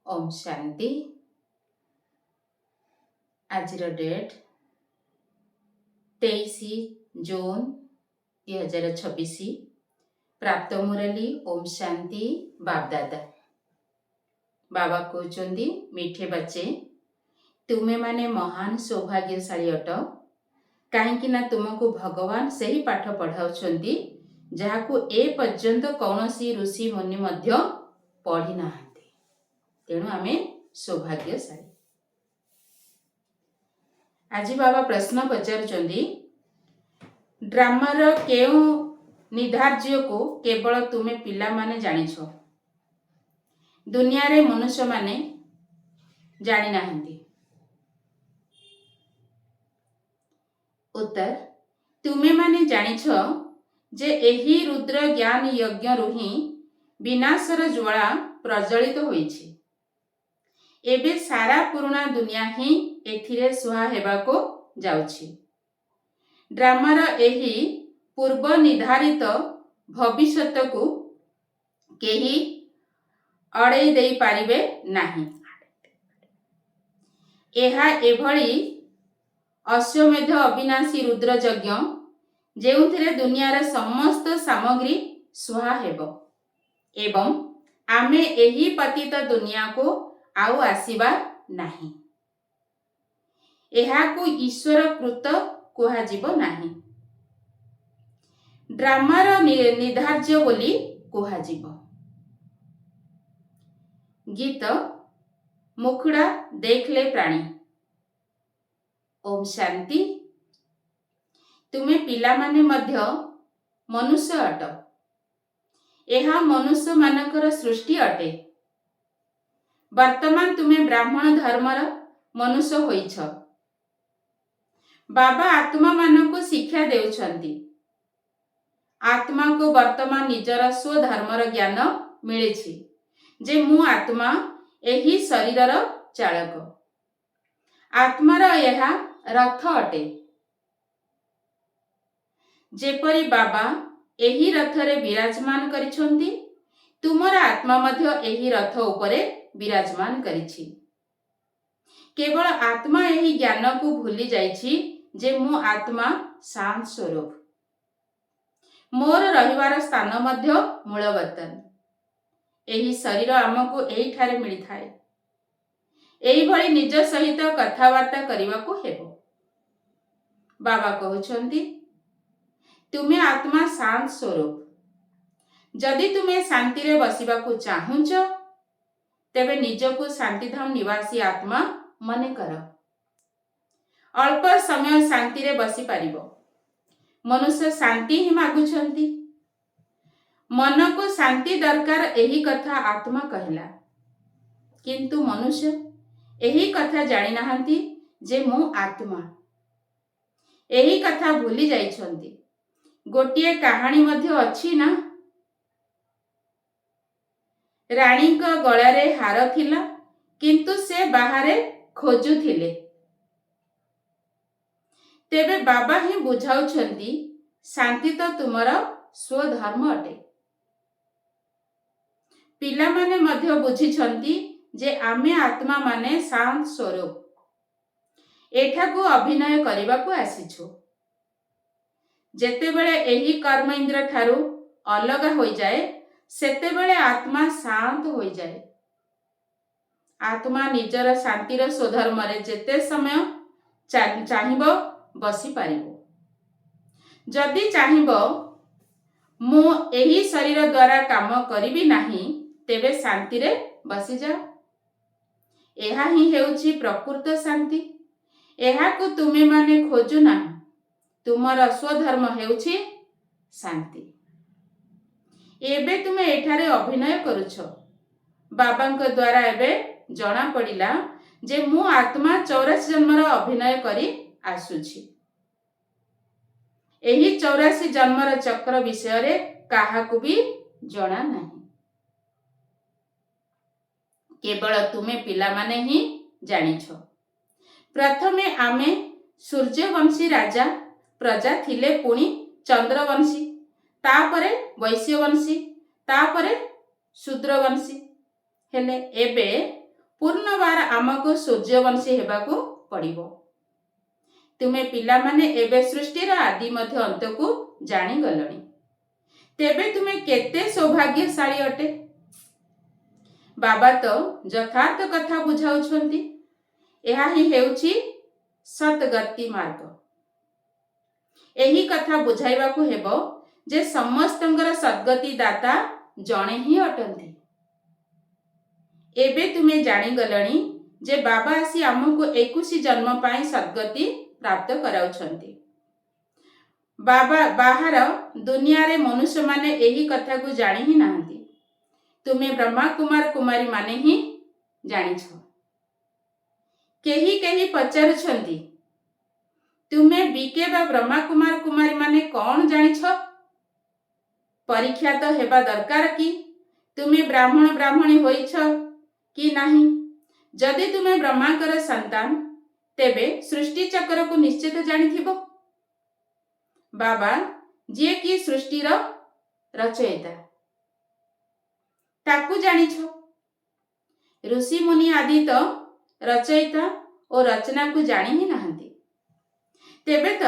ओम शांति। आज डेट 23 जून 2026। प्राप्त मुरली ओम शांति बापदादा। बाबा कहते मीठे बच्चे तुम्हें माने महान सौभाग्यशाली अट कहीं तुमको भगवान से ही पाठ पढ़ाउछंती जहाकू ए पर्यंत कौनसी ऋषि मुनि मध्य पढ़ी ना। तेणु आमे सौभाग्यशाली। आज बाबा प्रश्न पचारुचंदी ड्रामार केउ निर्धार्य को केवल तुमे पिला माने जानिछ, दुनिया रे मनुष्य माने जानी नाहंती। उत्तर तुमे माने जानिछ जे एही रुद्र ज्ञान यज्ञ रुही विनाशर ज्वाला प्रज्वलित होईछि। एबे सारा पुराना दुनिया ही एथिरे सुहा हेबाको जाउछि। ड्रामार एही पूर्व निर्धारित भविष्यत को केही अड़े देई पारिबे नाही। एहा एभली अश्वमेध अविनाशी रुद्र यज्ञ जेउथिरे दुनियार समस्त सामग्री सुहा हेबो एवं आमे एही पतित दुनिया को आउ आसीबा नाही। एहाकू ईश्वर कृत कुहाजिबो नाही, ड्रामार निर्धार्य बोली कुहाजिबो। गीत मुखड़ा देखले प्राणी। ओम शांति। तुमे पिला माने मध्य मनुष्य अट। एहा मनुष्य मानकर सृष्टि अटे। वर्तमान तुमे ब्राह्मण धर्मर मनुष्य होइछ। बाबा आत्मा मानक शिक्षा देउछंती। आत्मा को वर्तमान निजर स्वधर्मर ज्ञान मिलेछि जे मु आत्मा एही शरीरर चालक। आत्मार एहा रथ अटे। जेपरि बाबा एही रथरे विराजमान करिछंती, तुमर आत्मा मध्य एही रथ उपरे विराजमान करिछि। केवल आत्मा एही ज्ञान को भूली जाइछि जे मु आत्मा शांत स्वरूप। मोर रहिवार स्थान मध्य मूलवतन। एही शरीर आमको एही ठारे मिली थाए। एही भली निज सहित कथावार्ता करिवाको हेबो। बाबा कहउछंती तुमे आत्मा शांत स्वरूप। जदि तुमे शांति रे बसिबाको चाहुंच तेबे निजको शांतिधाम निवासी आत्मा मने कर। अल्प समय शांति रे बसी पारिबो। मनुष्य शांति ही मागुछंती। मन को शांति दरकार एही कथा आत्मा कहला, किंतु मनुष्य एही कथा जानि नाहंती जे मु आत्मा। एही कथा भूली जाइछंती। गोटिए कहानी मध्य अछि ना, रानी को गलारे हार थिला किंतु से बाहरे खोजुथिले। तेबे बाबा ही बुझाउछंती शांति तो तुमर स्वधर्म अटे। पिला माने मध्य बुझिछंती जे आमे आत्मा माने शांत स्वरूप। एठाकू अभिनय करिबाकू आसीछु। जेतेबेले एही कर्म इंद्र ठारू अलग होई जाए सेतेबेले आत्मा शांत होई जाए। आत्मा निजर शांतिर स्वधर्म रे जेते समय चाहिबो बसी पारिबो। जदि चाहिबो मु एही शरीर द्वारा काम करिबी नाही तेबे शांति रे बसी जाओ। एहा ही हेउछि प्रकृत शांति। एहा को तुमे माने खोजु ना। तुमर स्वधर्म हेउछि शांति। एबे तुमे एठारे अभिनय करुछ। बाबांक द्वारा एबे जणा पड़िला जे मु आत्मा 84 जन्मर अभिनय करी आसुछि। एही 84 जन्मर चक्र विषय रे काहाकू भी जणा नाही। केवल तुमे पिला माने ही जानिछ। प्रथमे आमे सूर्यवंशी राजा प्रजा थिले, पुणी चंद्रवंशी, तापरे वैश्यवंशी, तापरे शूद्रवंशी हेले। एबे ପୁନର୍ବାର ଆମକୁ ସୂର୍ଯ୍ୟବଂଶୀ ହେବାକୁ ପଡ଼ିବ। ତୁମେ ପିଲାମାନେ ଏବେ ସୃଷ୍ଟିର ଆଦି ମଧ୍ୟ ଅନ୍ତକୁ ଜାଣିଗଲଣି। ତେବେ ତୁମେ କେତେ ସୌଭାଗ୍ୟଶାଳୀ ଅଟେ। ବାବା ତ ଯଥାର୍ଥ କଥା ବୁଝାଉଛନ୍ତି। ଏହା ହିଁ ହେଉଛି ସତ୍‌ଗତି ମାର୍ଗ। ଏହି କଥା ବୁଝାଇବାକୁ ହେବ ଯେ ସମସ୍ତଙ୍କର ସଦ୍ଗତି ଦାତା ଜଣେ ହିଁ ଅଟନ୍ତି। ଏବେ ତୁମେ ଜାଣିଗଲଣି ଯେ ବାବା ଆସି ଆମକୁ 21 ଜନ୍ମ ପାଇଁ ସଦ୍ଗତି ପ୍ରାପ୍ତ କରାଉଛନ୍ତି। ବାହାର ଦୁନିଆରେ ମନୁଷ୍ୟମାନେ ଏହି କଥାକୁ ଜାଣି ହିଁ ନାହାନ୍ତି। ତୁମେ ବ୍ରହ୍ମା କୁମାର କୁମାରୀ ମାନେ ହିଁ ଜାଣିଛ। କେହି କେହି ପଚାରୁଛନ୍ତି, ତୁମେ ବିକେ ବା ବ୍ରହ୍ମା କୁମାର କୁମାରୀ ମାନେ କ'ଣ ଜାଣିଛ? ପରୀକ୍ଷା ତ ହେବା ଦରକାର କି ତୁମେ ବ୍ରାହ୍ମଣ ବ୍ରାହ୍ମଣୀ ହୋଇଛ କି ନାହିଁ। ଯଦି ତୁମେ ବ୍ରହ୍ମାଙ୍କର ସନ୍ତାନ, ତେବେ ସୃଷ୍ଟି ଚକ୍ରକୁ ନିଶ୍ଚିତ ଜାଣିଥିବ। ବାବା ଯିଏକି ସୃଷ୍ଟିର ରଚୟିତା, ତାକୁ ଜାଣିଛ। ଋଷି ମୁନି ଆଦି ତ ରଚୟିତା ଓ ରଚନାକୁ ଜାଣି ହିଁ ନାହାନ୍ତି। ତେବେ ତ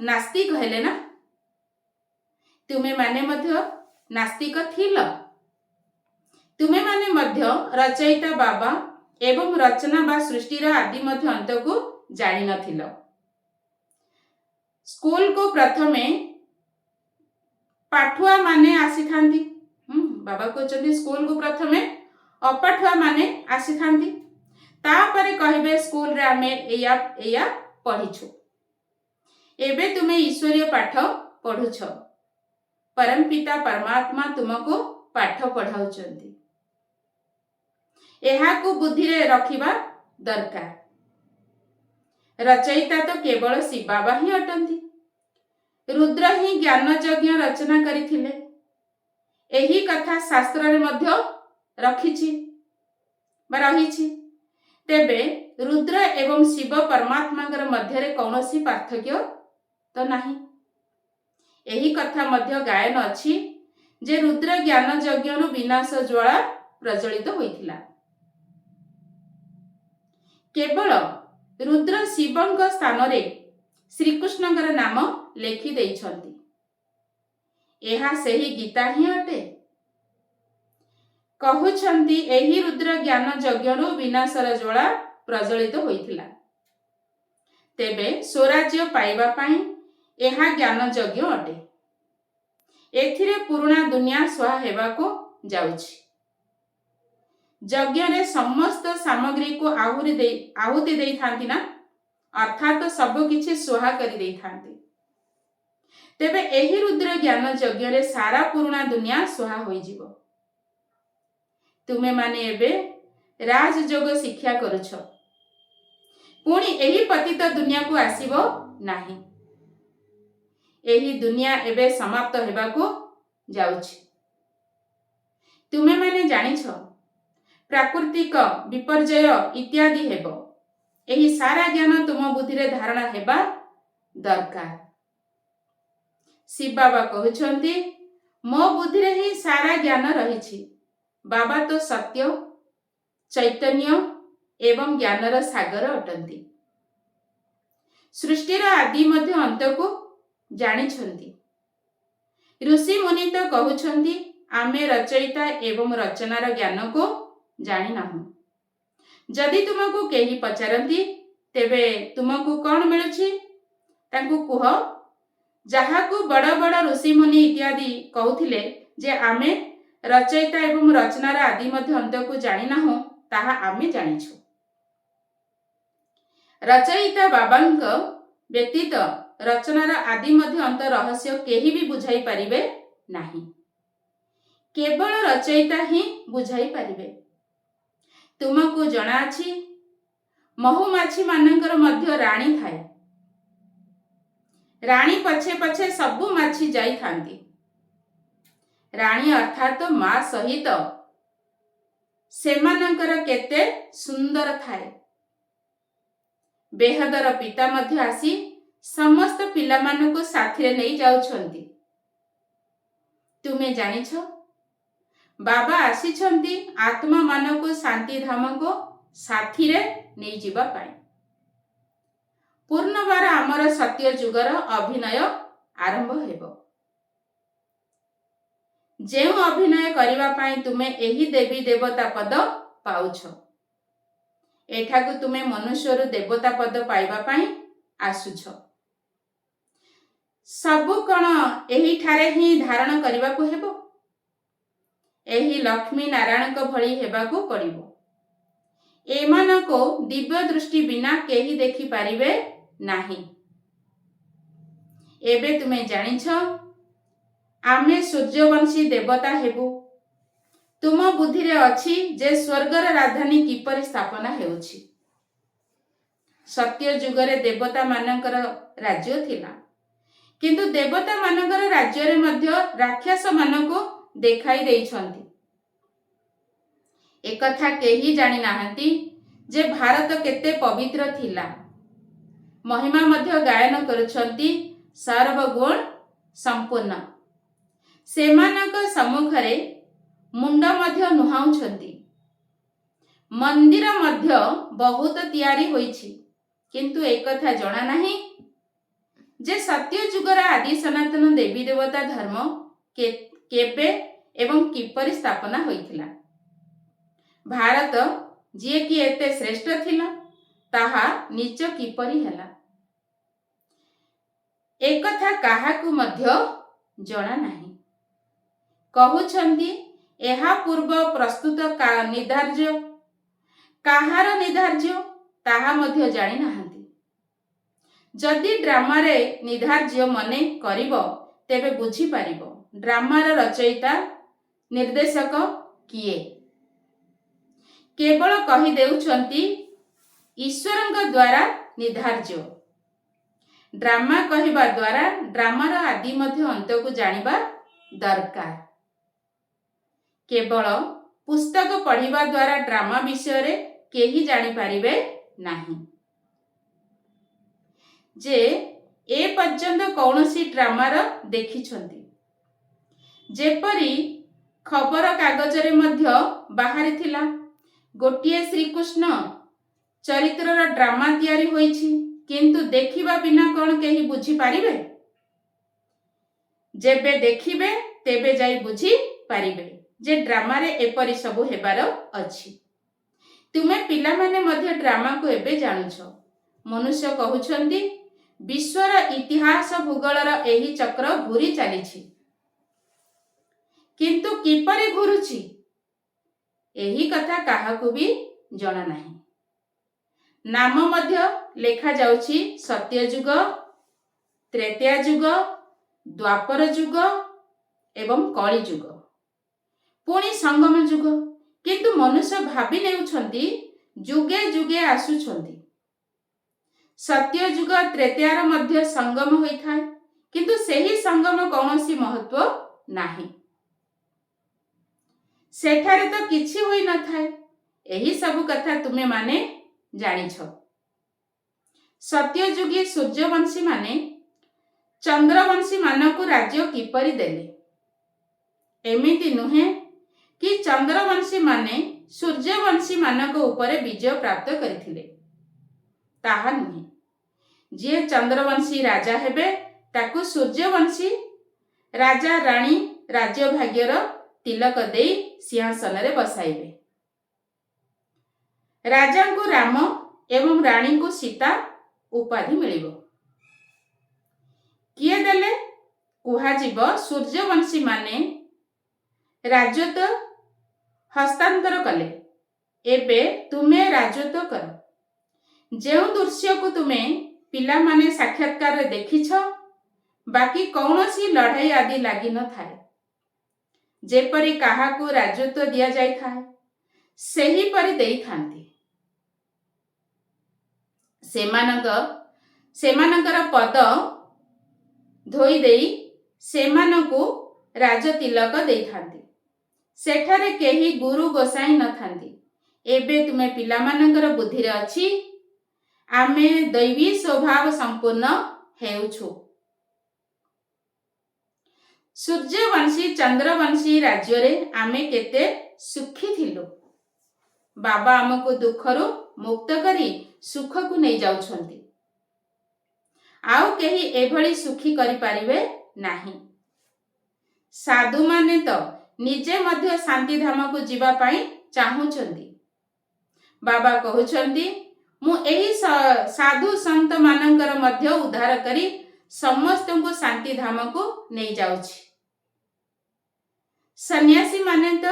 ନାସ୍ତିକ ହେଲେ ନା। ତୁମେମାନେ ମଧ୍ୟ ନାସ୍ତିକ ଥିଲ। ତୁମେମାନେ ମଧ୍ୟ ରଚୟିତା ବାବା ଏବଂ ରଚନା ବା ସୃଷ୍ଟିର ଆଦି ମଧ୍ୟ ଅନ୍ତକୁ ଜାଣିନଥିଲ। ସ୍କୁଲକୁ ପ୍ରଥମେ ପାଠୁଆ ମାନେ ଆସିଥାନ୍ତି। ବାବା କହୁଛନ୍ତି ସ୍କୁଲକୁ ପ୍ରଥମେ ଅପାଠୁଆ ମାନେ ଆସିଥାନ୍ତି। ତାପରେ କହିବେ ସ୍କୁଲରେ ଆମେ ଏଇଆ ପଢିଛୁ। ଏବେ ତୁମେ ଈଶ୍ୱରୀୟ ପାଠ ପଢୁଛ। ପରମପିତା ପରମାତ୍ମା ତୁମକୁ ପାଠ ପଢାଉଛନ୍ତି। ଏହାକୁ ବୁଦ୍ଧିରେ ରଖିବା ଦରକାର। ରଚୟିତା ତ କେବଳ ଶିବ ବାବା ହିଁ ଅଟନ୍ତି। ରୁଦ୍ର ହିଁ ଜ୍ଞାନ ଯଜ୍ଞ ରଚନା କରିଥିଲେ। ଏହି କଥା ଶାସ୍ତ୍ରରେ ମଧ୍ୟ ରହିଛି। ତେବେ ରୁଦ୍ର ଏବଂ ଶିବ ପରମାତ୍ମାଙ୍କର ମଧ୍ୟରେ କୌଣସି ପାର୍ଥକ୍ୟ ତ ନାହିଁ। ଏହି କଥା ମଧ୍ୟ ଗାୟନ ଅଛି ଯେ ରୁଦ୍ର ଜ୍ଞାନ ଯଜ୍ଞରୁ ବିନାଶ ଜ୍ୱାଳା ପ୍ରଜ୍ୱଳିତ ହୋଇଥିଲା। କେବଳ ରୁଦ୍ର ଶିବଙ୍କ ସ୍ଥାନରେ ଶ୍ରୀକୃଷ୍ଣଙ୍କର ନାମ ଲେଖି ଦେଇଛନ୍ତି। ଏହା ସେହି ଗୀତା ହିଁ ଅଟେ। କହୁଛନ୍ତି ଏହି ରୁଦ୍ର ଜ୍ଞାନ ଯଜ୍ଞରୁ ବିନାଶର ଜ୍ୱାଳା ପ୍ରଜ୍ୱଳିତ ହୋଇଥିଲା। ତେବେ ସ୍ୱରାଜ୍ୟ ପାଇବା ପାଇଁ ଏହା ଜ୍ଞାନ ଯଜ୍ଞ ଅଟେ। ଏଥିରେ ପୁରୁଣା ଦୁନିଆ ସ୍ୱାହା ହେବାକୁ ଯାଉଛି। ଯଜ୍ଞରେ ସମସ୍ତ ସାମଗ୍ରୀକୁ ଆହୁତି ଦେଇଥାନ୍ତି ନା, ଅର୍ଥାତ୍ ସବୁ କିଛି ସ୍ୱାହା କରି ଦେଇଥାନ୍ତି। ତେବେ ଏହି ରୁଦ୍ର ଜ୍ଞାନ ଯଜ୍ଞରେ ସାରା ପୁରୁଣା ଦୁନିଆ ସ୍ୱାହା ହୋଇଯିବ। ତୁମେମାନେ ଏବେ ରାଜଯୋଗ ଶିକ୍ଷା କରୁଛ। ପୁଣି ଏହି ପତିତ ଦୁନିଆକୁ ଆସିବ ନାହିଁ। ଏହି ଦୁନିଆ ଏବେ ସମାପ୍ତ ହେବାକୁ ଯାଉଛି। ତୁମେମାନେ ଜାଣିଛ ପ୍ରାକୃତିକ ବିପର୍ଯ୍ୟୟ ଇତ୍ୟାଦି ହେବ। ଏହି ସାରା ଜ୍ଞାନ ତୁମ ବୁଦ୍ଧିରେ ଧାରଣା ହେବା ଦରକାର। ଶିବ ବାବା କହୁଛନ୍ତି, ମୋ ବୁଦ୍ଧିରେ ହିଁ ସାରା ଜ୍ଞାନ ରହିଛି। ବାବା ତ ସତ୍ୟ, ଚୈତନ୍ୟ ଏବଂ ଜ୍ଞାନର ସାଗର ଅଟନ୍ତି। ସୃଷ୍ଟିର ଆଦି ମଧ୍ୟ ଅନ୍ତକୁ ଜାଣିଛନ୍ତି। ଋଷି ମୁନି ତ କହୁଛନ୍ତି ଆମେ ରଚୟିତା ଏବଂ ରଚନାର ଜ୍ଞାନକୁ ଜାଣିନାହୁଁ। ଯଦି ତୁମକୁ କେହି ପଚାରନ୍ତି, ତେବେ ତୁମକୁ କ'ଣ ମିଳୁଛି? ତାଙ୍କୁ କୁହ, ଯାହାକୁ ବଡ଼ ବଡ଼ ଋଷି ମୁନି ଇତ୍ୟାଦି କହୁଥିଲେ ଯେ ଆମେ ରଚୟିତା ଏବଂ ରଚନାର ଆଦି ମଧ୍ୟ ଅନ୍ତକୁ ଜାଣିନାହୁଁ, ତାହା ଆମେ ଜାଣିଛୁ। ରଚୟିତା ବାବାଙ୍କ ବ୍ୟତୀତ ରଚନାର ଆଦି ମଧ୍ୟ ଅନ୍ତ ରହସ୍ୟ କେହି ବି ବୁଝାଇ ପାରିବେ ନାହିଁ। କେବଳ ରଚୟିତା ହିଁ ବୁଝାଇ ପାରିବେ। ତୁମକୁ ଜଣାଅଛି ମହୁମାଛି ମାନଙ୍କର ମଧ୍ୟ ରାଣୀ ଥାଏ। ରାଣୀ ପଛେ ପଛେ ସବୁ ମାଛି ଯାଇଥାନ୍ତି। ରାଣୀ ଅର୍ଥାତ୍ ମା ସହିତ ସେମାନଙ୍କର କେତେ ସୁନ୍ଦର ଥାଏ। ବେହଦର ପିତା ମଧ୍ୟ ଆସି ସମସ୍ତ ପିଲାମାନଙ୍କୁ ସାଥିରେ ନେଇ ଯାଉଛନ୍ତି। ତୁମେ ଜାଣିଛ, ବାବା ଆସିଛନ୍ତି ଆତ୍ମାମାନଙ୍କୁ ଶାନ୍ତି ଧାମକୁ ସାଥିରେ ନେଇଯିବା ପାଇଁ। ପୁନର୍ବାର ଆମର ସତ୍ୟ ଯୁଗର ଅଭିନୟ ଆରମ୍ଭ ହେବ। ଯେଉଁ ଅଭିନୟ କରିବା ପାଇଁ ତୁମେ ଏହି ଦେବୀ ଦେବତା ପଦ ପାଉଛ, ଏଠାକୁ ତୁମେ ମନୁଷ୍ୟରୁ ଦେବତା ପଦ ପାଇବା ପାଇଁ ଆସୁଛ। ସବୁ କଣ ଏହିଠାରେ ହିଁ ଧାରଣ କରିବାକୁ ହେବ? ଏହି ଲକ୍ଷ୍ମୀ ନାରାୟଣଙ୍କ ଭଳି ହେବାକୁ ପଡ଼ିବ। ଏମାନଙ୍କୁ ଦିବ୍ୟ ଦୃଷ୍ଟି ବିନା କେହି ଦେଖିପାରିବେ ନାହିଁ। ଏବେ ତୁମେ ଜାଣିଛ ଆମେ ସୂର୍ଯ୍ୟବଂଶୀ ଦେବତା ହେବୁ। ତୁମ ବୁଦ୍ଧିରେ ଅଛି ଯେ ସ୍ୱର୍ଗର ରାଜଧାନୀ କିପରି ସ୍ଥାପନା ହେଉଛି। ସତ୍ୟ ଯୁଗରେ ଦେବତା ମାନଙ୍କର ରାଜ୍ୟ ଥିଲା, କିନ୍ତୁ ଦେବତା ମାନଙ୍କର ରାଜ୍ୟରେ ମଧ୍ୟ ରାକ୍ଷସ ମାନଙ୍କୁ ଦେଖାଇ ଦେଇଛନ୍ତି। ଏକଥା କେହି ଜାଣି ନାହାନ୍ତି ଯେ ଭାରତ କେତେ ପବିତ୍ର ଥିଲା। ମହିମା ମଧ୍ୟ ଗାୟନ କରୁଛନ୍ତି ସର୍ବଗୁଣ ସମ୍ପୂର୍ଣ୍ଣ। ସେମାନଙ୍କ ସମ୍ମୁଖରେ ମୁଣ୍ଡ ମଧ୍ୟ ନୁହାଉଛନ୍ତି। ମନ୍ଦିର ମଧ୍ୟ ବହୁତ ତିଆରି ହୋଇଛି, କିନ୍ତୁ ଏକଥା ଜଣା ନାହିଁ ଯେ ସତ୍ୟ ଯୁଗର ଆଦି ସନାତନ ଦେବୀ ଦେବତା ଧର୍ମ କେବେ ଏବଂ କିପରି ସ୍ଥାପନା ହୋଇଥିଲା। ଭାରତ ଯିଏକି ଏତେ ଶ୍ରେଷ୍ଠ ଥିଲା, ତାହା ନିଚ କିପରି ହେଲା, ଏକଥା କାହାକୁ ମଧ୍ୟ ଜଣା ନାହିଁ। କହୁଛନ୍ତି ଏହା ପୂର୍ବ ପ୍ରସ୍ତୁତ ନିର୍ଦ୍ଧାର୍ଯ୍ୟ। କାହାର ନିର୍ଦ୍ଧାର୍ଯ୍ୟ ତାହା ମଧ୍ୟ ଜାଣି ନାହାନ୍ତି। ଯଦି ଡ୍ରାମାରେ ନିର୍ଦ୍ଧାର୍ଯ୍ୟ ମନେ କରିବ, ତେବେ ବୁଝିପାରିବ ଡ୍ରାମାର ରଚୟିତା ନିର୍ଦ୍ଦେଶକ କିଏ। କେବଳ କହିଦେଉଛନ୍ତି ଈଶ୍ୱରଙ୍କ ଦ୍ୱାରା ନିର୍ଦ୍ଧାର୍ଯ୍ୟ। ଡ୍ରାମା କହିବା ଦ୍ୱାରା ଡ୍ରାମାର ଆଦି ମଧ୍ୟ ଅନ୍ତକୁ ଜାଣିବା ଦରକାର। କେବଳ ପୁସ୍ତକ ପଢ଼ିବା ଦ୍ୱାରା ଡ୍ରାମା ବିଷୟରେ କେହି ଜାଣିପାରିବେ ନାହିଁ। ଯେ ଏ ପର୍ଯ୍ୟନ୍ତ କୌଣସି ଡ୍ରାମାର ଦେଖିଛନ୍ତି, ଯେପରି ଖବର କାଗଜରେ ମଧ୍ୟ ବାହାରିଥିଲା ଗୋଟିଏ ଶ୍ରୀକୃଷ୍ଣ ଚରିତ୍ରର ଡ୍ରାମା ତିଆରି ହୋଇଛି, କିନ୍ତୁ ଦେଖିବା ବିନା କଣ କେହି ବୁଝିପାରିବେ? ଯେବେ ଦେଖିବେ ତେବେ ଯାଇ ବୁଝିପାରିବେ ଯେ ଡ୍ରାମାରେ ଏପରି ସବୁ ହେବାର ଅଛି। ତୁମେ ପିଲାମାନେ ମଧ୍ୟ ଡ୍ରାମାକୁ ଏବେ ଜାଣୁଛ। ମନୁଷ୍ୟ କହୁଛନ୍ତି ବିଶ୍ୱର ଇତିହାସ ଭୂଗୋଳର ଏହି ଚକ୍ର ଘୂରି ଚାଲିଛି, କିନ୍ତୁ କିପରି ଘୁରୁଛି ଏହି କଥା କାହାକୁ ବି ଜଣା ନାହିଁ। ନାମ ମଧ୍ୟ ଲେଖାଯାଉଛି ସତ୍ୟଯୁଗ, ତ୍ରେତୟା ଯୁଗ, ଦ୍ୱାପର ଯୁଗ ଏବଂ କଳି ଯୁଗ, ପୁଣି ସଙ୍ଗମ ଯୁଗ। କିନ୍ତୁ ମନୁଷ୍ୟ ଭାବି ନେଉଛନ୍ତି ଯୁଗେ ଯୁଗେ ଆସୁଛନ୍ତି। ସତ୍ୟ ଯୁଗ ତ୍ରେତୟାର ମଧ୍ୟ ସଙ୍ଗମ ହୋଇଥାଏ, କିନ୍ତୁ ସେହି ସଙ୍ଗମ କୌଣସି ମହତ୍ଵ ନାହିଁ। ସେଠାରେ ତ କିଛି ହୋଇନଥାଏ। ଏହି ସବୁ କଥା ତୁମେ ମାନେ ଜାଣିଛ। ସତ୍ୟଯୁଗୀ ସୂର୍ଯ୍ୟବଂଶୀ ମାନେ ଚନ୍ଦ୍ରବଂଶୀ ମାନଙ୍କୁ ରାଜ୍ୟ କିପରି ଦେଲେ? ଏମିତି ନୁହେଁ କି ଚନ୍ଦ୍ରବଂଶୀ ମାନେ ସୂର୍ଯ୍ୟବଂଶୀ ମାନଙ୍କ ଉପରେ ବିଜୟ ପ୍ରାପ୍ତ କରିଥିଲେ। ତାହା ନୁହେଁ। ଯିଏ ଚନ୍ଦ୍ରବଂଶୀ ରାଜା ହେବେ, ତାକୁ ସୂର୍ଯ୍ୟବଂଶୀ ରାଜା ରାଣୀ ରାଜ୍ୟ ଭାଗ୍ୟର ତିଲକ ଦେଇ ସିଂହାସନରେ ବସାଇବେ। ରାଜାଙ୍କୁ ରାମ ଏବଂ ରାଣୀଙ୍କୁ ସୀତା ଉପାଧି ମିଳିବ। କିଏ ଦେଲେ? କୁହାଯିବ ସୂର୍ଯ୍ୟବଂଶୀ ମାନେ ରାଜତ୍ୱ ହସ୍ତାନ୍ତର କଲେ। ଏବେ ତୁମେ ରାଜତ୍ୱ କର। ଯେଉଁ ଦୃଶ୍ୟକୁ ତୁମେ ପିଲାମାନେ ସାକ୍ଷାତକାରରେ ଦେଖିଛ, ବାକି କୌଣସି ଲଢ଼ାଇ ଆଦି ଲାଗିନଥାଏ। ଯେପରି କାହାକୁ ରାଜତ୍ୱ ଦିଆଯାଇଥାଏ, ସେହିପରି ଦେଇଥାନ୍ତି। ସେମାନଙ୍କର ପଦ ଧୋଇ ଦେଇ ସେମାନଙ୍କୁ ରାଜତିଲକ ଦେଇଥାନ୍ତି। ସେଠାରେ କେହି ଗୁରୁ ଗୋସାଇଁ ନଥାନ୍ତି। ଏବେ ତୁମେ ପିଲାମାନଙ୍କର ବୁଦ୍ଧିରେ ଅଛି ଆମେ ଦୈବୀ ସ୍ୱଭାବ ସମ୍ପୂର୍ଣ୍ଣ ହେଉଛୁ। ସୂର୍ଯ୍ୟବଂଶୀ ଚନ୍ଦ୍ରବଂଶୀ ରାଜ୍ୟରେ ଆମେ କେତେ ସୁଖୀ ଥିଲୁ। ବାବା ଆମକୁ ଦୁଃଖରୁ ମୁକ୍ତ କରି ସୁଖକୁ ନେଇ ଯାଉଛନ୍ତି। ଆଉ କେହି ଏଭଳି ସୁଖୀ କରିପାରିବେ ନାହିଁ। ସାଧୁମାନେ ତ ନିଜେ ମଧ୍ୟ ଶାନ୍ତିଧାମକୁ ଯିବା ପାଇଁ ଚାହୁଁଛନ୍ତି। ବାବା କହୁଛନ୍ତି, ମୁଁ ଏହି ସାଧୁ ସନ୍ଥ ମାନଙ୍କର ମଧ୍ୟ ଉଦ୍ଧାର କରି ସମସ୍ତଙ୍କୁ ଶାନ୍ତିଧାମକୁ ନେଇଯାଉଛି। ସନ୍ନ୍ୟାସୀ ମାନେ ତ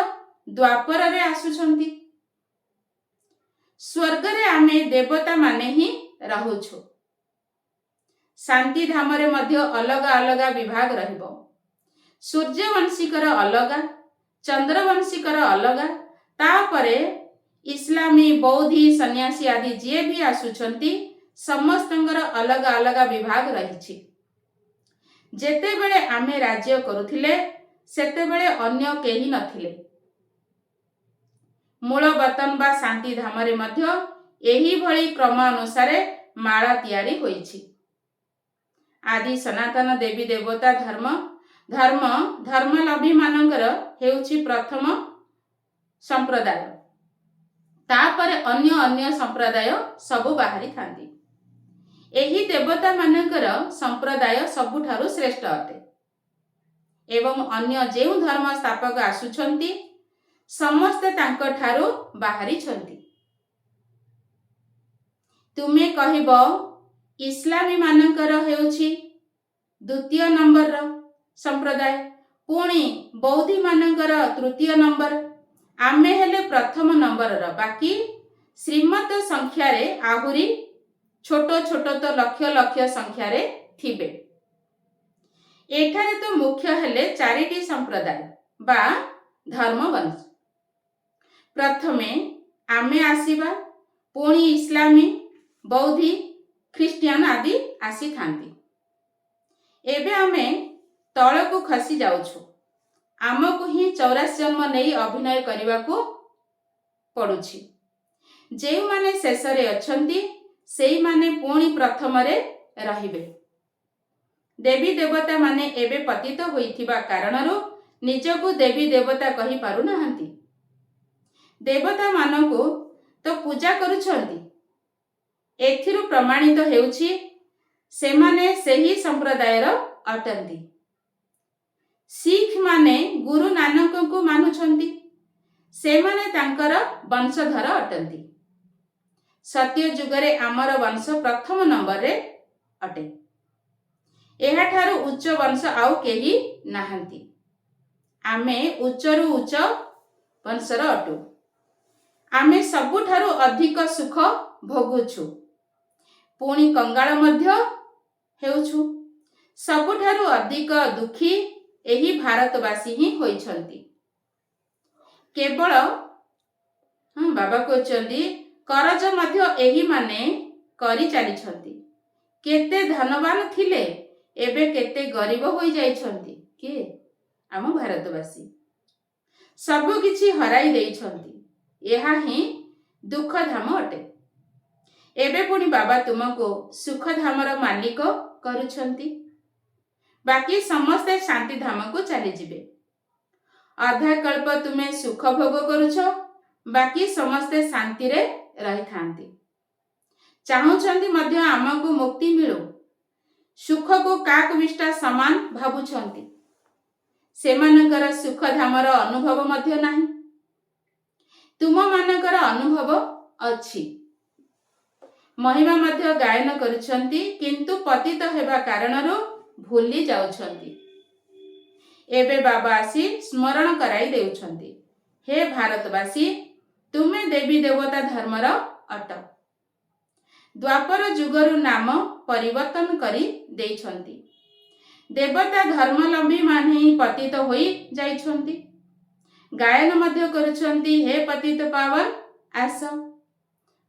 ଦ୍ୱାପରରେ ଆସୁଛନ୍ତି। ସ୍ୱର୍ଗରେ ଆମେ ଦେବତା ମାନେ ହିଁ ରହୁଛୁ। ଶାନ୍ତିଧାମରେ ମଧ୍ୟ ଅଲଗା ଅଲଗା ବିଭାଗ ରହିବ। ସୂର୍ଯ୍ୟବଂଶୀଙ୍କର ଅଲଗା, ଚନ୍ଦ୍ରବଂଶୀଙ୍କର ଅଲଗା, ତାପରେ ଇସଲାମୀ, ବୌଦ୍ଧୀ, ସନ୍ନ୍ୟାସୀ ଆଦି ଯିଏ ବି ଆସୁଛନ୍ତି ସମସ୍ତଙ୍କର ଅଲଗା ଅଲଗା ବିଭାଗ ରହିଛି। ଯେତେବେଳେ ଆମେ ରାଜ୍ୟ କରୁଥିଲେ ସେତେବେଳେ ଅନ୍ୟ କେହି ନଥିଲେ। ମୂଳ ବତନ ବା ଶାନ୍ତିଧାମରେ ମଧ୍ୟ ଏହିଭଳି କ୍ରମ ଅନୁସାରେ ମାଳା ତିଆରି ହୋଇଛି। ଆଦି ସନାତନ ଦେବୀ ଦେବତା ଧର୍ମାବଲମ୍ବୀ ମାନଙ୍କର ହେଉଛି ପ୍ରଥମ ସମ୍ପ୍ରଦାୟ। ତାପରେ ଅନ୍ୟ ଅନ୍ୟ ସମ୍ପ୍ରଦାୟ ସବୁ ବାହାରିଥାନ୍ତି। ଏହି ଦେବତା ମାନଙ୍କର ସମ୍ପ୍ରଦାୟ ସବୁଠାରୁ ଶ୍ରେଷ୍ଠ ଅଟେ ଏବଂ ଅନ୍ୟ ଯେଉଁ ଧର୍ମ ସ୍ଥାପକ ଆସୁଛନ୍ତି ସମସ୍ତେ ତାଙ୍କଠାରୁ ବାହାରିଛନ୍ତି। ତୁମେ କହିବ ଇସଲାମୀ ମାନଙ୍କର ହେଉଛି ଦ୍ୱିତୀୟ ନମ୍ବରର ସମ୍ପ୍ରଦାୟ, ପୁଣି ବୌଦ୍ଧୀ ମାନଙ୍କର ତୃତୀୟ ନମ୍ବର, ଆମେ ହେଲେ ପ୍ରଥମ ନମ୍ବରର। ବାକି ଶ୍ରୀମତ ସଂଖ୍ୟାରେ ଆହୁରି ଛୋଟ ଛୋଟ ତ ଲକ୍ଷ ଲକ୍ଷ ସଂଖ୍ୟାରେ ଥିବେ। ଏଠାରେ ତ ମୁଖ୍ୟ ହେଲେ 4ଟି ସମ୍ପ୍ରଦାୟ ବା ଧର୍ମବଂଶ। ପ୍ରଥମେ ଆମେ ଆସିବା, ପୁଣି ଇସଲାମୀ, ବୌଦ୍ଧୀ, ଖ୍ରୀଷ୍ଟିଆନ ଆଦି ଆସିଥାନ୍ତି। ଏବେ ଆମେ ତଳକୁ ଖସି ଯାଉଛୁ। ଆମକୁ ହିଁ 84 ଜନ୍ମ ନେଇ ଅଭିନୟ କରିବାକୁ ପଡୁଛି। ଯେଉଁମାନେ ଶେଷରେ ଅଛନ୍ତି ସେଇମାନେ ପୁଣି ପ୍ରଥମରେ ରହିବେ। ଦେବୀ ଦେବତା ମାନେ ଏବେ ପତିତ ହୋଇଥିବା କାରଣରୁ ନିଜକୁ ଦେବୀ ଦେବତା କହି ପାରୁନାହାନ୍ତି। ଦେବତା ମାନଙ୍କୁ ତ ପୂଜା କରୁଛନ୍ତି। ଏଥିରୁ ପ୍ରମାଣିତ ହେଉଛି ସେମାନେ ସେହି ସମ୍ପ୍ରଦାୟର ଅଟନ୍ତି। ଶିଖ ମାନେ ଗୁରୁ ନାନକଙ୍କୁ ମାନୁଛନ୍ତି। ସେମାନେ ତାଙ୍କର ବଂଶଧର ଅଟନ୍ତି। ସତ୍ୟ ଯୁଗରେ ଆମର ବଂଶ ପ୍ରଥମ ନମ୍ବରରେ ଅଟେ। ଏହାଠାରୁ ଉଚ୍ଚ ବଂଶ ଆଉ କେହି ନାହାନ୍ତି। ଆମେ ଉଚ୍ଚରୁ ଉଚ୍ଚ ବଂଶର ଅଟୁ। ଆମେ ସବୁଠାରୁ ଅଧିକ ସୁଖ ଭୋଗୁଛୁ, ପୁଣି କଙ୍ଗାଳ ମଧ୍ୟ ହେଉଛୁ। ସବୁଠାରୁ ଅଧିକ ଦୁଃଖୀ ଏହି ଭାରତବାସୀ ହିଁ ହୋଇଛନ୍ତି। କେବଳ ବାବା କହୁଛନ୍ତି କରଜ ମଧ୍ୟ ଏହି ମାନେ କରି ଚାଲିଛନ୍ତି। କେତେ ଧନବାନ ଥିଲେ ଏବେ କେତେ ଗରିବ ହୋଇଯାଇଛନ୍ତି। କିଏ? ଆମ ଭାରତବାସୀ ସବୁ କିଛି ହରାଇ ଦେଇଛନ୍ତି। ଏହା ହିଁ ଦୁଃଖଧାମ ଅଟେ। ଏବେ ପୁଣି ବାବା ତୁମକୁ ସୁଖଧାମର ମାଲିକ କରୁଛନ୍ତି। ବାକି ସମସ୍ତେ ଶାନ୍ତିଧାମକୁ ଚାଲିଯିବେ। ଅଧା କଳ୍ପ ତୁମେ ସୁଖ ଭୋଗ କରୁଛ, ବାକି ସମସ୍ତେ ଶାନ୍ତିରେ ରହିଥାନ୍ତି। ଚାହୁଁଛନ୍ତି ମଧ୍ୟ ଆମକୁ ମୁକ୍ତି ମିଳୁ। ସୁଖକୁ କାକବିଷ୍ଟା ସମାନ ଭାବୁଛନ୍ତି। ସେମାନଙ୍କର ସୁଖଧାମର ଅନୁଭବ ମଧ୍ୟ ନାହିଁ। ତୁମମାନଙ୍କର ଅନୁଭବ ଅଛି। ମହିମା ମଧ୍ୟ ଗାୟନ କରୁଛନ୍ତି, କିନ୍ତୁ ପତିତ ହେବା କାରଣରୁ ଭୁଲି ଯାଉଛନ୍ତି। ଏବେ ବାବା ଆସି ସ୍ମରଣ କରାଇ ଦେଉଛନ୍ତି, ହେ ଭାରତବାସୀ, ତୁମେ ଦେବୀ ଦେବତା ଧର୍ମର ଅଟ। ଦ୍ୱାପର ଯୁଗରୁ ନାମ ପରିବର୍ତ୍ତନ କରି ଦେଇଛନ୍ତି। ଦେବତା ଧର୍ମାବଲମ୍ବୀ ମାନେ ହିଁ ପତିତ ହୋଇ ଯାଇଛନ୍ତି। ଗାୟନ ମଧ୍ୟ କରୁଛନ୍ତି, ହେ ପତିତ ପାବନ ଆସ।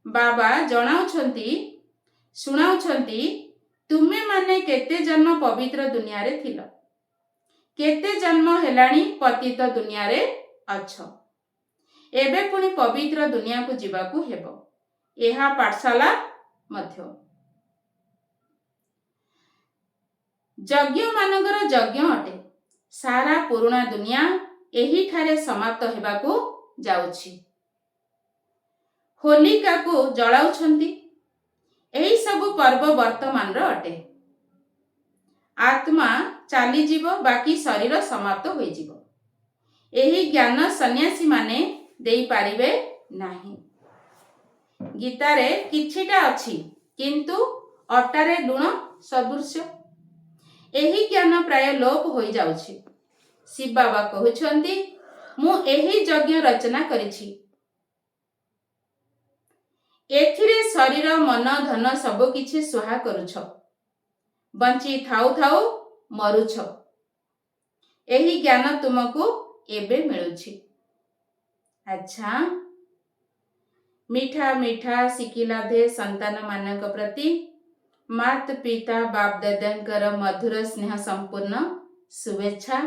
ବାବା ଜଣାଉଛନ୍ତି, ଶୁଣାଉଛନ୍ତି, ତୁମେ ମାନେ କେତେ ଜନ୍ମ ପବିତ୍ର ଦୁନିଆରେ ଥିଲ, କେତେ ଜନ୍ମ ହେଲାଣି ପତିତ ଦୁନିଆରେ ଅଛ। ଏବେ ପୁଣି ପବିତ୍ର ଦୁନିଆକୁ ଯିବାକୁ ହେବ। ଏହା ପାଠଶାଳା ମଧ୍ୟ। ଯଜ୍ଞ ମାନଙ୍କର ଯଜ୍ଞ ଅଟେ। ସାରା ପୁରୁଣା ଦୁନିଆ ଏହିଠାରେ ସମାପ୍ତ ହେବାକୁ ଯାଉଛି। ହୋଲିକାକୁ ଜଳାଉଛନ୍ତି। ଏହି ସବୁ ପର୍ବ ବର୍ତ୍ତମାନର ଅଟେ। ଆତ୍ମା ଚାଲିଯିବ, ବାକି ଶରୀର ସମାପ୍ତ ହୋଇଯିବ। ଏହି ଜ୍ଞାନ ସନ୍ନ୍ୟାସୀମାନେ ଦେଇପାରିବେ ନାହିଁ। ଗୀତାରେ କିଛିଟା ଅଛି, କିନ୍ତୁ ଅଟାରେ ଲୁଣ ସଦୃଶ। ଏହି ଜ୍ଞାନ ପ୍ରାୟ ଲୋପ ହୋଇଯାଉଛି। ଶିବ ବାବା କହୁଛନ୍ତି, ମୁଁ ଏହି ଯଜ୍ଞ ରଚନା କରିଛି। ଏଥିରେ ଶରୀର, ମନ, ଧନ ସବୁ କିଛି ସ୍ୱାହା କରୁଛ। ବଞ୍ଚି ଥାଉ ଥାଉ ମରୁଛ। ଏହି ଜ୍ଞାନ ତୁମକୁ ଏବେ ମିଳୁଛି। ଆଚ୍ଛା, ମିଠା ମିଠା ଶିଖିଲା ଦେ ସନ୍ତାନ ମାନଙ୍କ ପ୍ରତି ମାତ ପିତା ବାପ ଦାଦାଙ୍କର ମଧୁର ସ୍ନେହ ସମ୍ପୂର୍ଣ୍ଣ ଶୁଭେଚ୍ଛା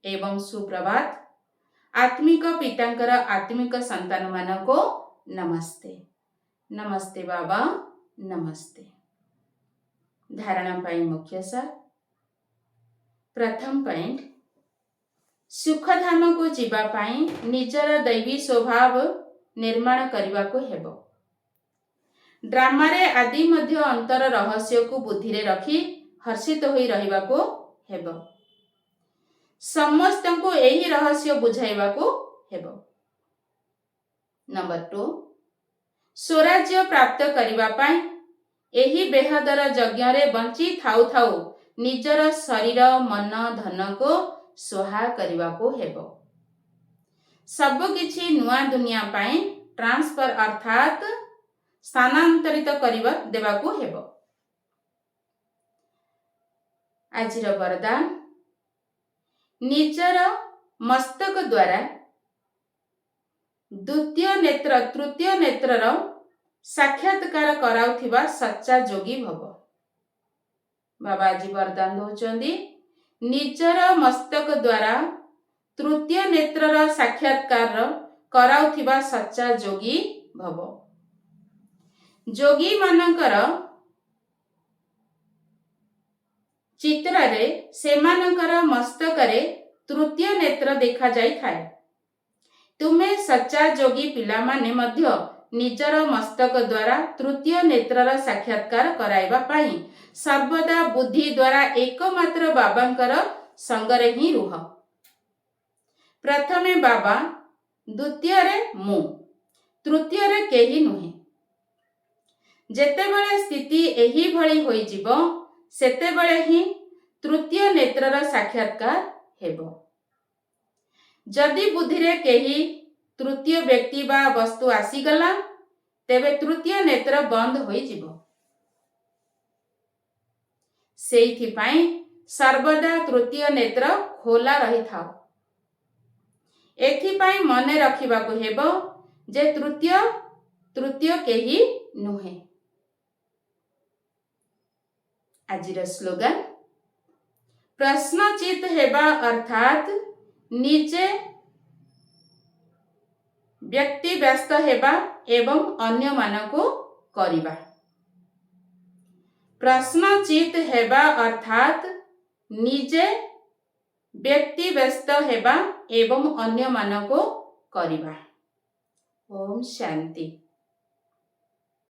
ଏବଂ ସୁପ୍ରଭାତ। ଆତ୍ମିକ ପିତାଙ୍କର ଆତ୍ମିକ ସନ୍ତାନ ମାନଙ୍କୁ ନମସ୍ତେ। ନମସ୍ତେ ବାବା, ନମସ୍ତେ। ଧାରଣା ପାଇଁ ମୁଖ୍ୟ ସାର। ପ୍ରଥମ ପଏଣ୍ଟ, ସୁଖଧାମକୁ ଯିବା ପାଇଁ ନିଜର ଦୈବୀ ସ୍ୱଭାବ ନିର୍ମାଣ କରିବାକୁ ହେବ। ଡ୍ରାମାରେ ଆଦି ମଧ୍ୟ ଅନ୍ତର ରହସ୍ୟକୁ ବୁଦ୍ଧିରେ ରଖି ହର୍ଷିତ ହୋଇ ରହିବାକୁ ହେବ। ସମସ୍ତଙ୍କୁ ଏହି ରହସ୍ୟ ବୁଝାଇବାକୁ ହେବ। ନମ୍ବର 2, ସ୍ୱରାଜ୍ୟ ପ୍ରାପ୍ତ କରିବା ପାଇଁ ଏହି ବେହଦର ଯଜ୍ଞରେ ବଞ୍ଚି ଥାଉ ଥାଉ ନିଜର ଶରୀର, ମନ, ଧନକୁ ସ୍ୱାହା କରିବାକୁ ହେବ। ସବୁକିଛି ନୂଆ ଦୁନିଆ ପାଇଁ ଟ୍ରାନ୍ସଫର ଅର୍ଥାତ୍ ସ୍ଥାନାନ୍ତରିତ ଦେବାକୁ ହେବ। ଆଜିର ବରଦାନ, ନିଜର ମସ୍ତକ ଦ୍ୱାରା ତୃତୀୟ ନେତ୍ରର ସାକ୍ଷାତକାର କରାଉଥିବା ସଚ୍ଚା ଯୋଗୀ ଭବ। ବାବା ଆଜି ବରଦାନ ଦଉଛନ୍ତି, ନିଜର ମସ୍ତକ ଦ୍ୱାରା ତୃତୀୟ ନେତ୍ରର ସାକ୍ଷାତକାର କରାଉଥିବା ସଚ୍ଚା ଯୋଗୀ ଭବ। ଯୋଗୀ ମାନଙ୍କର ଚିତ୍ରରେ ସେମାନଙ୍କର ମସ୍ତକରେ ତୃତୀୟ ନେତ୍ର ଦେଖାଯାଇଥାଏ। ତୁମେ ସଚ୍ଚା ଯୋଗୀ ପିଲାମାନେ ମଧ୍ୟ ନିଜର ମସ୍ତକ ଦ୍ୱାରା ତୃତୀୟ ନେତ୍ରର ସାକ୍ଷାତକାର କରାଇବା ପାଇଁ ସର୍ବଦା ବୁଦ୍ଧି ଦ୍ୱାରା ଏକମାତ୍ର ବାବାଙ୍କର ସଙ୍ଗରେ ହିଁ ରୁହ। ପ୍ରଥମେ ବାବା, ଦ୍ୱିତୀୟରେ ମୁଁ, ତୃତୀୟରେ କେହି ନୁହେଁ। ଯେତେବେଳେ ସ୍ଥିତି ଏହିଭଳି ହୋଇଯିବ, ସେତେବେଳେ ହିଁ ତୃତୀୟ ନେତ୍ରର ସାକ୍ଷାତକାର ହେବ। ଯଦି ବୁଦ୍ଧିରେ କେହି ତୃତୀୟ ବ୍ୟକ୍ତି ବା ବସ୍ତୁ ଆସିଗଲା, ତେବେ ତୃତୀୟ ନେତ୍ର ବନ୍ଦ ହୋଇଯିବ। ସେଇଥିପାଇଁ ସର୍ବଦା ତୃତୀୟ ନେତ୍ର ଖୋଲା ରହିଥାଉ। ଏଥିପାଇଁ ମନେ ରଖିବାକୁ ହେବ ଯେ ତୃତୀୟ କେହି ନୁହେଁ। ଆଜିର ସ୍ଲୋଗାନ, ପ୍ରଶ୍ନଚିତ ହେବା ଅର୍ଥାତ୍ ନିଜେ ବ୍ୟକ୍ତି ବ୍ୟସ୍ତ ହେବା ଏବଂ ଅନ୍ୟମାନଙ୍କୁ କରିବା। ପ୍ରଶ୍ନଚିତ ହେବା ଅର୍ଥାତ୍ ନିଜେ ବ୍ୟକ୍ତି ବ୍ୟସ୍ତ ହେବା ଏବଂ ଅନ୍ୟମାନଙ୍କୁ କରିବା। ଓମ୍ ଶାନ୍ତି।